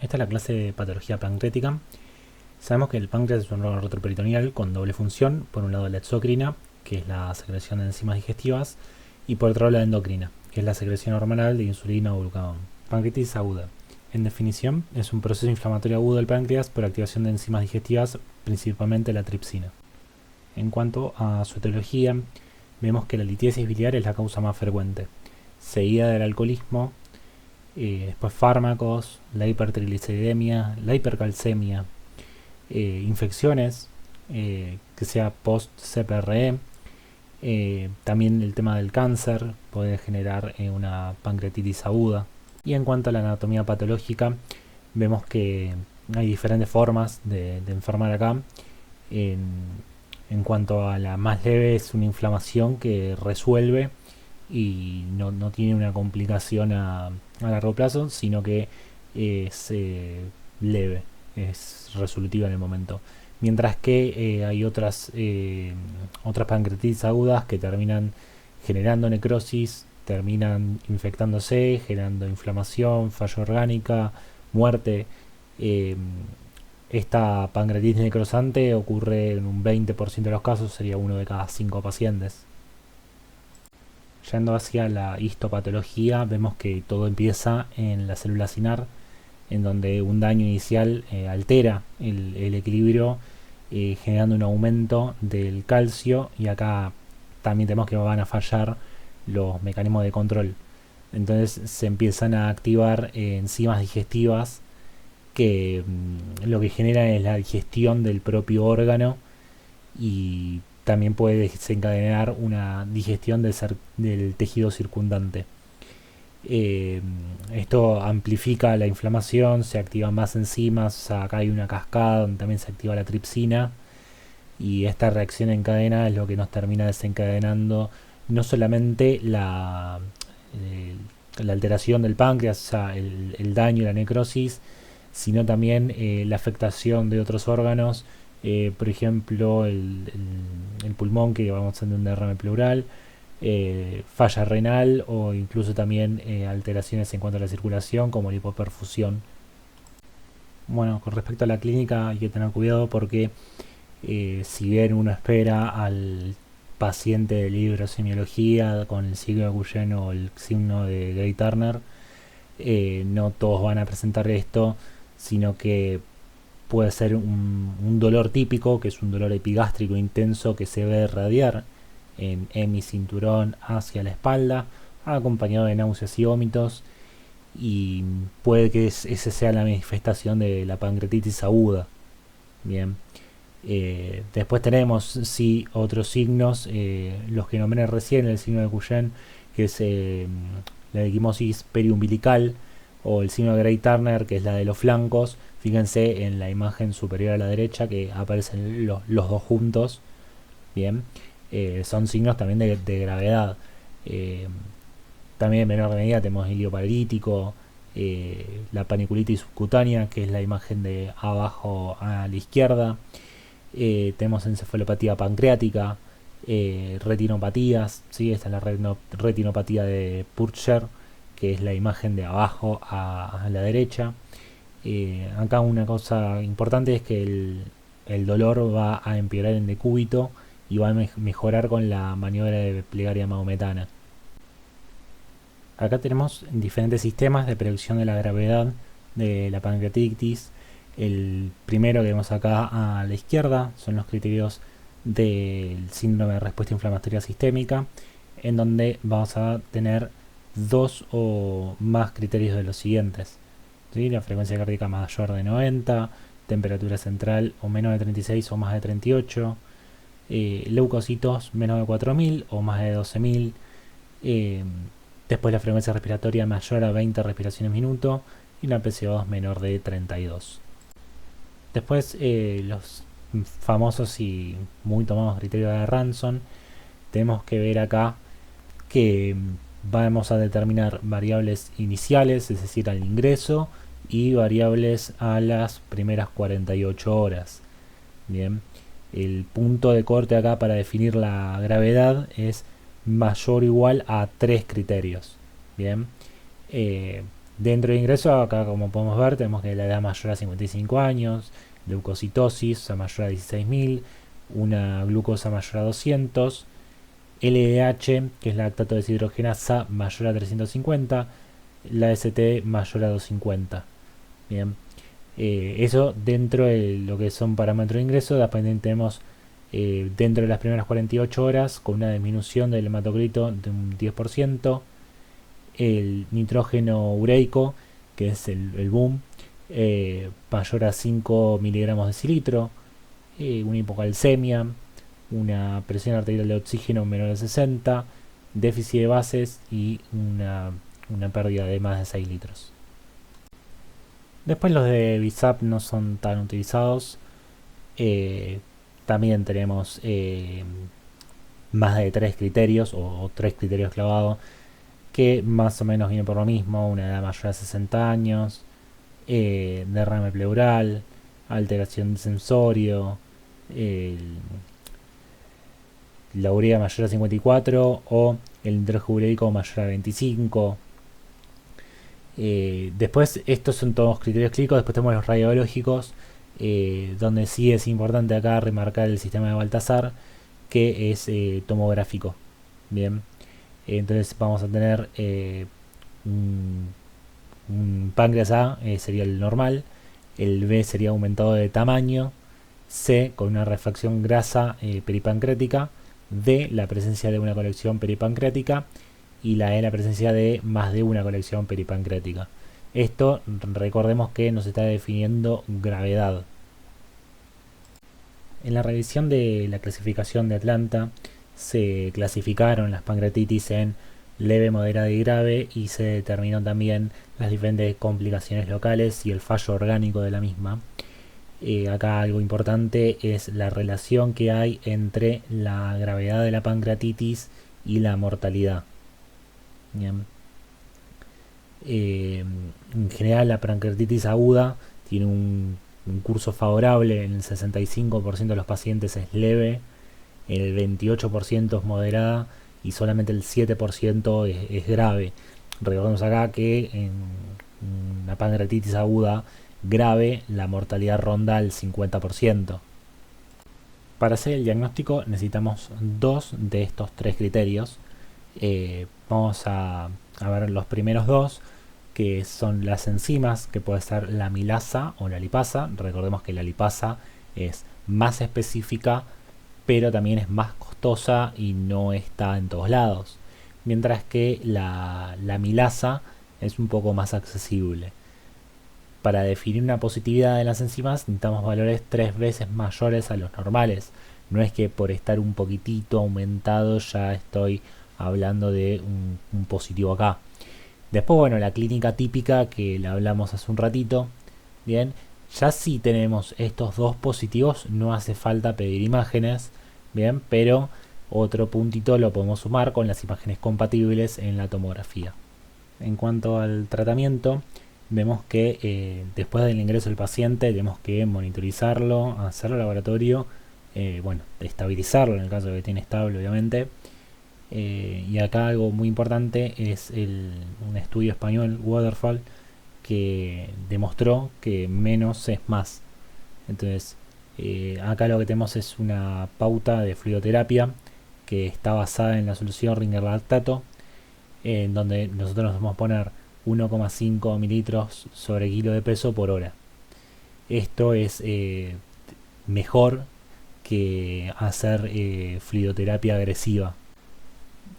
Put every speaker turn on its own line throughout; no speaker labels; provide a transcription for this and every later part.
esta es la clase de patología pancreática. Sabemos que el páncreas es un órgano retroperitoneal con doble función. Por un lado la exocrina, que es la secreción de enzimas digestivas, y por otro lado la endocrina, que es la secreción hormonal de insulina o glucagón. Pancreatitis aguda. En definición, es un proceso inflamatorio agudo del páncreas por activación de enzimas digestivas, principalmente la tripsina. En cuanto a su etiología, vemos que la litiasis biliar es la causa más frecuente, seguida del alcoholismo, después fármacos, la hipertrigliceridemia, la hipercalcemia, infecciones, que sea post-CPRE, también el tema del cáncer puede generar una pancreatitis aguda. Y en cuanto a la anatomía patológica, vemos que hay diferentes formas de enfermar acá. En cuanto a la más leve, es una inflamación que resuelve y no tiene una complicación a largo plazo, sino que es leve, es resolutiva en el momento. Mientras que hay otras pancreatitis agudas que terminan generando necrosis, terminan infectándose, generando inflamación, falla orgánica, muerte. Eh, Esta pancreatitis necrosante ocurre en un 20% de los casos, sería uno de cada 5 pacientes. Yendo hacia la histopatología, vemos que todo empieza en la célula cinar, en donde un daño inicial altera el equilibrio, generando un aumento del calcio, y acá también tenemos que van a fallar los mecanismos de control. Entonces se empiezan a activar enzimas digestivas que lo que generan es la digestión del propio órgano, y también puede desencadenar una digestión del tejido circundante. Esto amplifica la inflamación, se activan más enzimas, acá hay una cascada donde también se activa la tripsina, y esta reacción en cadena es lo que nos termina desencadenando no solamente la alteración del páncreas, o sea, el daño y la necrosis, sino también la afectación de otros órganos, por ejemplo el pulmón, que vamos a tener un derrame pleural, falla renal, o incluso también alteraciones en cuanto a la circulación como la hipoperfusión. Bueno, con respecto a la clínica hay que tener cuidado porque si bien uno espera al paciente de librosemiología con el signo de Guyen o el signo de Gray-Turner, no todos van a presentar esto, sino que puede ser un dolor típico, que es un dolor epigástrico intenso que se ve irradiar en hemicinturón hacia la espalda, acompañado de náuseas y vómitos, y puede que esa sea la manifestación de la pancreatitis aguda. Bien. Después tenemos sí otros signos, los que nombré recién, el signo de Guyen, que es la equimosis periumbilical, o el signo de Gray-Turner, que es la de los flancos. Fíjense en la imagen superior a la derecha que aparecen los dos juntos. Bien, son signos también de gravedad. Eh, También en menor medida tenemos hilio paralítico, la paniculitis subcutánea, que es la imagen de abajo a la izquierda. Tenemos encefalopatía pancreática, retinopatías, ¿sí? Esta es la retinopatía de Purcher, que es la imagen de abajo a la derecha. Acá una cosa importante es que el dolor va a empeorar en decúbito y va a mejorar con la maniobra de plegaria maometana. Acá tenemos diferentes sistemas de predicción de la gravedad de la pancreatitis. El primero que vemos acá a la izquierda son los criterios del síndrome de respuesta inflamatoria sistémica, en donde vamos a tener dos o más criterios de los siguientes. ¿Sí? La frecuencia cardíaca mayor de 90, temperatura central o menos de 36 o más de 38, leucocitos menos de 4000 o más de 12000, después la frecuencia respiratoria mayor a 20 respiraciones minuto y una PCO2 menor de 32. Después los famosos y muy tomados criterios de Ranson. Tenemos que ver acá que vamos a determinar variables iniciales, es decir, al ingreso, y variables a las primeras 48 horas. Bien, el punto de corte acá para definir la gravedad es mayor o igual a 3 criterios. Bien, Dentro de ingreso, acá como podemos ver, tenemos que la edad mayor a 55 años, leucocitosis a mayor a 16.000, una glucosa mayor a 200, LDH, que es lactato deshidrogenasa, mayor a 350, la ST mayor a 250. Bien, eso dentro de lo que son parámetros de ingreso. Después tenemos dentro de las primeras 48 horas con una disminución del hematocrito de un 10%, el nitrógeno ureico, que es el boom, mayor a 5 miligramos de cilitro, una hipocalcemia, una presión arterial de oxígeno menor de 60, déficit de bases y una pérdida de más de 6 litros. Después los de BISAP no son tan utilizados. También tenemos más de 3 criterios o 3 criterios clavados que más o menos viene por lo mismo: una edad mayor a 60 años, derrame pleural, alteración de sensorio, la urea mayor a 54 o el nitrógeno ureico mayor a 25. Después, estos son todos criterios clínicos. Después tenemos los radiológicos, donde sí es importante acá remarcar el sistema de Baltasar, que es tomográfico. Bien, entonces vamos a tener un páncreas A, sería el normal, el B sería aumentado de tamaño, C con una refracción grasa peripancreática, D la presencia de una colección peripancreática y la E la presencia de más de una colección peripancreática. Esto recordemos que nos está definiendo gravedad. En la revisión de la clasificación de Atlanta se clasificaron las pancreatitis en leve, moderada y grave, y se determinó también las diferentes complicaciones locales y el fallo orgánico de la misma. Acá algo importante es la relación que hay entre la gravedad de la pancreatitis y la mortalidad. Bien. En general, la pancreatitis aguda tiene un curso favorable. En el 65% de los pacientes es leve, en el 28% es moderada y solamente el 7% es grave. Recordemos acá que en una pancreatitis aguda grave la mortalidad ronda el 50%. Para hacer el diagnóstico necesitamos dos de estos tres criterios. Vamos a ver los primeros dos, que son las enzimas, que puede ser la amilasa o la lipasa. Recordemos que la lipasa es más específica, pero también es más costosa y no está en todos lados, mientras que la amilasa es un poco más accesible. Para definir una positividad de las enzimas necesitamos valores 3 veces mayores a los normales. No es que por estar un poquitito aumentado ya estoy hablando de un positivo acá. Después, bueno, la clínica típica que la hablamos hace un ratito. Bien, ya si tenemos estos dos positivos no hace falta pedir imágenes. Bien, pero otro puntito lo podemos sumar con las imágenes compatibles en la tomografía. En cuanto al tratamiento, vemos que después del ingreso del paciente tenemos que monitorizarlo, hacerlo laboratorio, bueno, estabilizarlo en el caso de que esté estable, obviamente. Y acá algo muy importante es un estudio español, Waterfall, que demostró que menos es más. Entonces, acá lo que tenemos es una pauta de fluidoterapia que está basada en la solución Ringer lactato, en donde nosotros nos vamos a poner 1,5 mililitros sobre kilo de peso por hora. Esto es mejor que hacer fluidoterapia agresiva.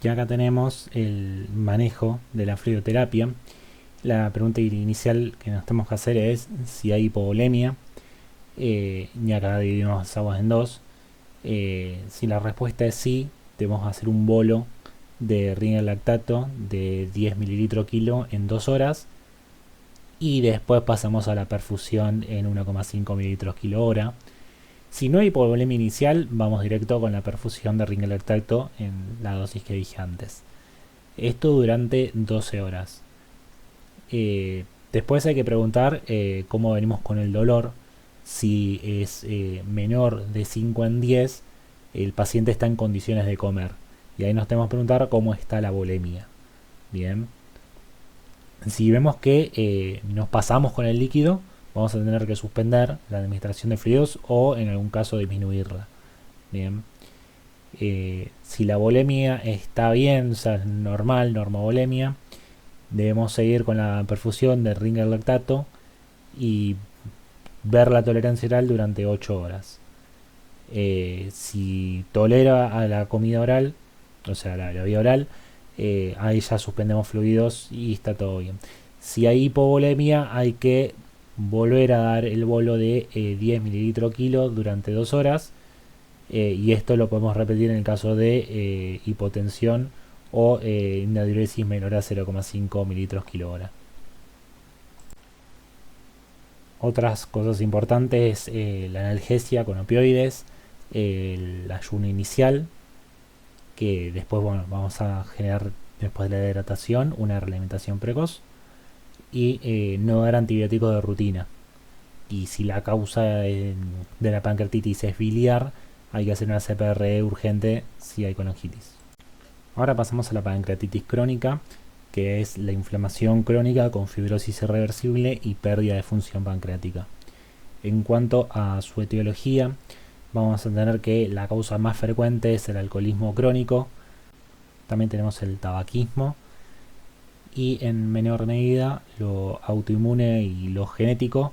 Y acá tenemos el manejo de la fluidoterapia. La pregunta inicial que nos tenemos que hacer es si hay hipovolemia. Y acá dividimos las aguas en dos. Si la respuesta es sí, debemos hacer un bolo de Ringer lactato de 10 mililitros kilo en 2 horas. Y después pasamos a la perfusión en 1,5 mililitros kilo hora. Si no hay hipovolemia inicial, vamos directo con la perfusión de Ringer lactato en la dosis que dije antes. Esto durante 12 horas. Después hay que preguntar cómo venimos con el dolor. Si es menor de 5 en 10, el paciente está en condiciones de comer. Y ahí nos tenemos que preguntar cómo está la volemia. Bien. Si vemos que nos pasamos con el líquido, vamos a tener que suspender la administración de fluidos o en algún caso disminuirla. Bien. Si la volemia está bien, o sea, es normal, normovolemia, debemos seguir con la perfusión de Ringer lactato y ver la tolerancia oral durante 8 horas. Si tolera a la comida oral, o sea, la vía oral, ahí ya suspendemos fluidos y está todo bien. Si hay hipovolemia, hay que volver a dar el bolo de 10 mililitros kilo durante 2 horas. Y esto lo podemos repetir en el caso de hipotensión o una diuresis menor a 0,5 mililitros kilo hora. Otras cosas importantes, la analgesia con opioides, el ayuno inicial, que después vamos a generar, después de la hidratación, una realimentación precoz, y no dar antibióticos de rutina. Y si la causa de la pancreatitis es biliar, hay que hacer una CPRE urgente si hay colangitis. Ahora pasamos a la pancreatitis crónica, que es la inflamación crónica con fibrosis irreversible y pérdida de función pancreática. En cuanto a su etiología, vamos a tener que la causa más frecuente es el alcoholismo crónico, también tenemos el tabaquismo y en menor medida lo autoinmune y lo genético.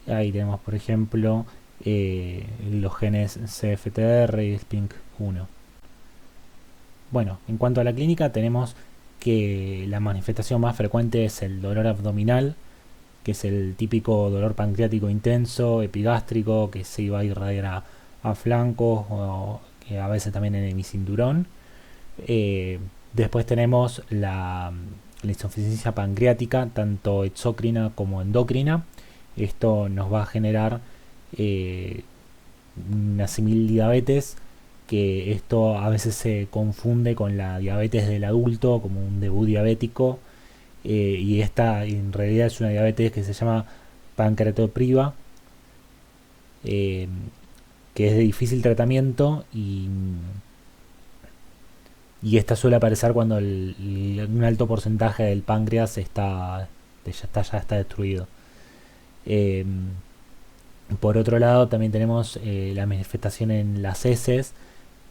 Ahí tenemos, por ejemplo, los genes CFTR y SPINK1. Bueno, en cuanto a la clínica, tenemos que la manifestación más frecuente es el dolor abdominal, que es el típico dolor pancreático intenso, epigástrico, que se va a irradiar a flancos o que a veces también en el cinturón. Después tenemos la insuficiencia pancreática, tanto exócrina como endocrina. Esto nos va a generar una simildiabetes, que esto a veces se confunde con la diabetes del adulto, como un debut diabético, y esta en realidad es una diabetes que se llama pancreatopriva, eh, que es de difícil tratamiento y esta suele aparecer cuando un alto porcentaje del páncreas ya está destruido. Eh, por otro lado, también tenemos la manifestación en las heces,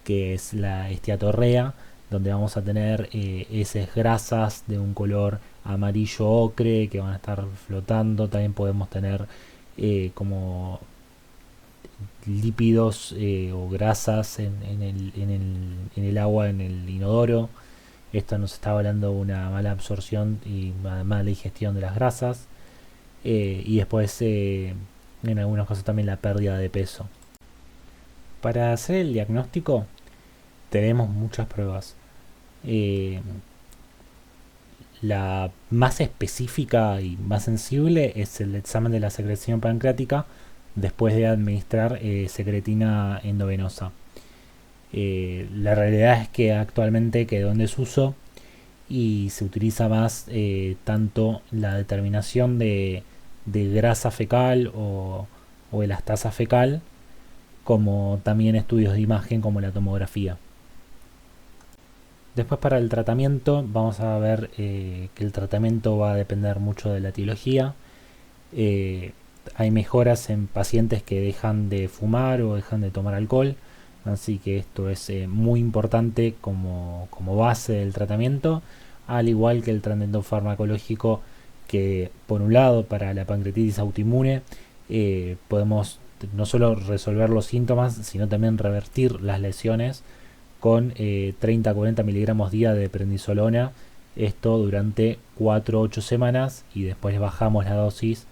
que es la esteatorrea, donde vamos a tener heces grasas de un color amarillo ocre que van a estar flotando. También podemos tener como lípidos o grasas en el agua, en el inodoro. Esto nos está hablando de una mala absorción y una mala digestión de las grasas. Y después, en algunos casos, también la pérdida de peso. Para hacer el diagnóstico, tenemos muchas pruebas. Eh, la más específica y más sensible es el examen de la secreción pancreática después de administrar secretina endovenosa. La realidad es que actualmente quedó en desuso y se utiliza más tanto la determinación de grasa fecal o elastasa fecal, como también estudios de imagen como la tomografía. Después, para el tratamiento, vamos a ver que el tratamiento va a depender mucho de la etiología. Hay mejoras en pacientes que dejan de fumar o dejan de tomar alcohol, así que esto es muy importante como base del tratamiento, al igual que el tratamiento farmacológico, que por un lado para la pancreatitis autoinmune podemos no solo resolver los síntomas, sino también revertir las lesiones con 30 a 40 miligramos día de prednisolona, esto durante 4-8 semanas, y después bajamos la dosis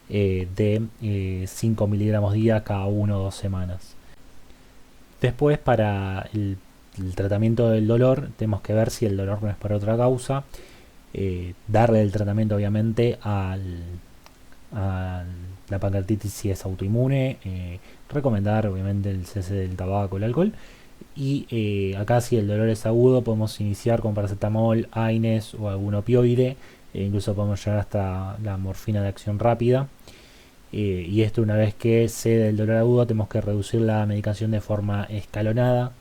de 5 miligramos día cada 1 o 2 semanas. Después, para el tratamiento del dolor, tenemos que ver si el dolor no es por otra causa, darle el tratamiento obviamente a la pancreatitis si es autoinmune, recomendar obviamente el cese del tabaco, el alcohol, y acá si el dolor es agudo podemos iniciar con paracetamol, AINES o algún opioide, incluso podemos llegar hasta la morfina de acción rápida. Y esto, una vez que cede el dolor agudo, tenemos que reducir la medicación de forma escalonada,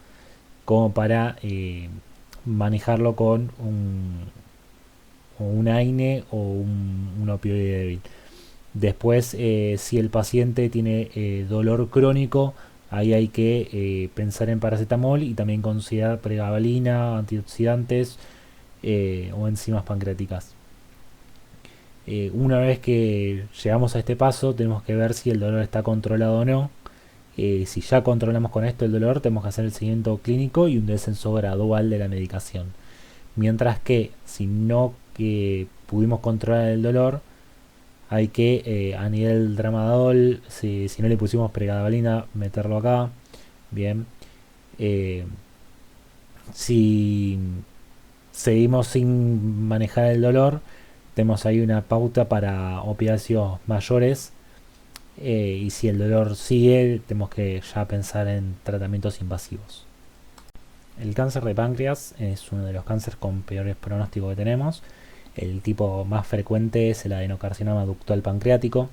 como para manejarlo con o un AINE o un opioide débil. Después, si el paciente tiene dolor crónico, ahí hay que pensar en paracetamol y también considerar pregabalina, antioxidantes o enzimas pancreáticas. Una vez que llegamos a este paso, tenemos que ver si el dolor está controlado o no. Si ya controlamos con esto el dolor, tenemos que hacer el seguimiento clínico y un descenso gradual de la medicación. Mientras que si no pudimos controlar el dolor, hay que a nivel tramadol, si no le pusimos pregabalina, meterlo acá. Bien. Si seguimos sin manejar el dolor, tenemos ahí una pauta para opiáceos mayores. Y si el dolor sigue, tenemos que ya pensar en tratamientos invasivos. El cáncer de páncreas es uno de los cánceres con peores pronósticos que tenemos. El tipo más frecuente es el adenocarcinoma ductal pancreático.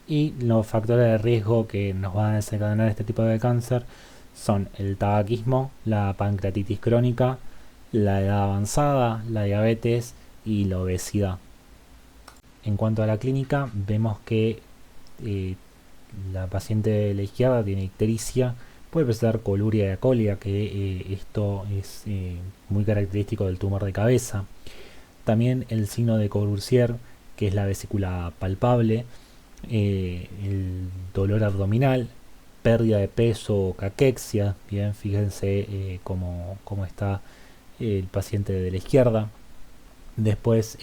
Y los factores de riesgo que nos van a desencadenar este tipo de cáncer son el tabaquismo, la pancreatitis crónica, la edad avanzada, la diabetes y la obesidad. En cuanto a la clínica, vemos que la paciente de la izquierda tiene ictericia, puede presentar coluria de acolia, que esto es muy característico del tumor de cabeza. También el signo de Courvoisier, que es la vesícula palpable, el dolor abdominal, pérdida de peso o caquexia. Bien, fíjense cómo está el paciente de la izquierda. Después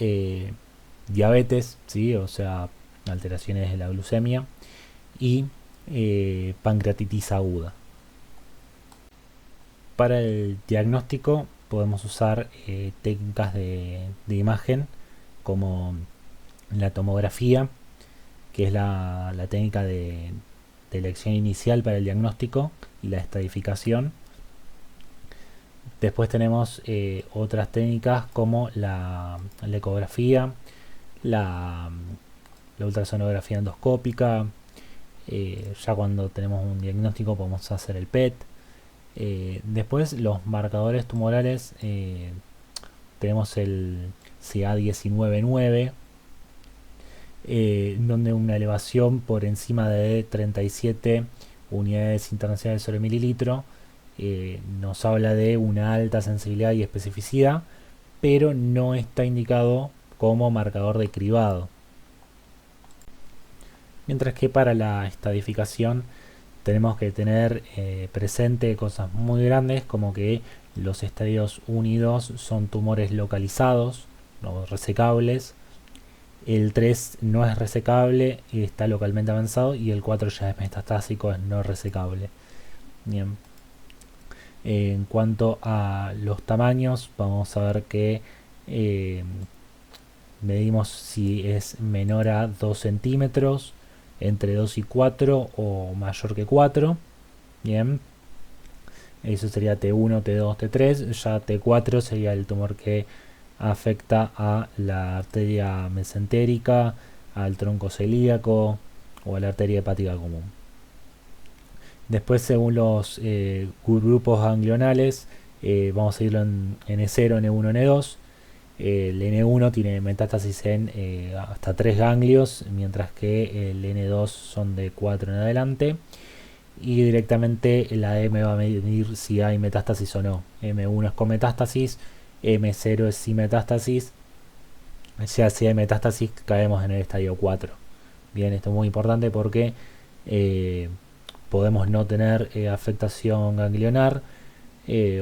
diabetes, ¿sí? O sea, alteraciones de la glucemia y pancreatitis aguda. Para el diagnóstico podemos usar técnicas de imagen como la tomografía, que es la técnica de elección inicial para el diagnóstico, y la estratificación. Después tenemos otras técnicas como la ecografía, la ultrasonografía endoscópica. Ya cuando tenemos un diagnóstico podemos hacer el PET. Después los marcadores tumorales, tenemos el CA199, donde una elevación por encima de 37 unidades internacionales sobre mililitro nos habla de una alta sensibilidad y especificidad, pero no está indicado como marcador de cribado. Mientras que para la estadificación tenemos que tener presente cosas muy grandes, como que los estadios 1 y 2 son tumores localizados, no resecables. El 3 no es resecable y está localmente avanzado, y el 4 ya es metastásico, es no resecable. Bien. En cuanto a los tamaños, vamos a ver que medimos si es menor a 2 centímetros, entre 2 y 4 o mayor que 4. Bien. Eso sería T1, T2, T3. Ya T4 sería el tumor que afecta a la arteria mesentérica, al tronco celíaco o a la arteria hepática común. Después, según los grupos ganglionales, vamos a irlo en N0, N1, N2. El N1 tiene metástasis en hasta 3 ganglios, mientras que el N2 son de 4 en adelante. Y directamente la M va a medir si hay metástasis o no. M1 es con metástasis, M0 es sin metástasis. Ya si hay metástasis, caemos en el estadio 4. Bien, esto es muy importante porque podemos no tener afectación ganglionar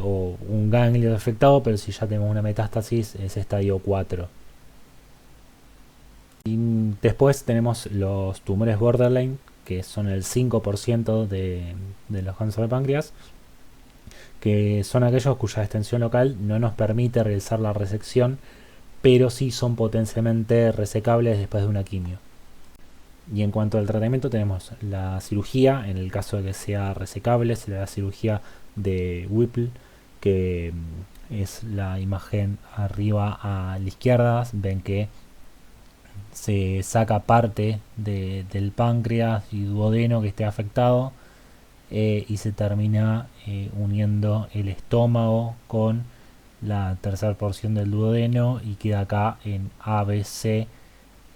o un ganglio afectado, pero si ya tenemos una metástasis es estadio 4. Y después tenemos los tumores borderline, que son el 5% de los cánceres de páncreas, que son aquellos cuya extensión local no nos permite realizar la resección, pero sí son potencialmente resecables después de una quimio. Y en cuanto al tratamiento, tenemos la cirugía. En el caso de que sea resecable, se le da cirugía de Whipple, que es la imagen arriba a la izquierda. Ven que se saca parte del páncreas y duodeno que esté afectado, y se termina uniendo el estómago con la tercera porción del duodeno y queda acá en ABC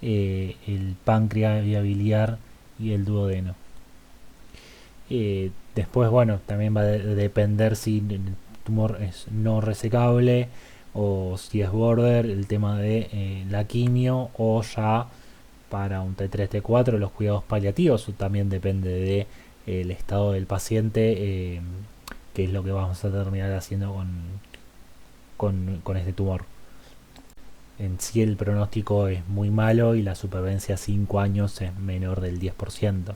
el páncreas, vía biliar y el duodeno. Después, bueno, también va a depender si el tumor es no resecable o si es border, el tema de la quimio o ya para un T3, T4 los cuidados paliativos. También depende de el estado del paciente, que es lo que vamos a terminar haciendo con este tumor. En sí el pronóstico es muy malo y la supervivencia a 5 años es menor del 10%.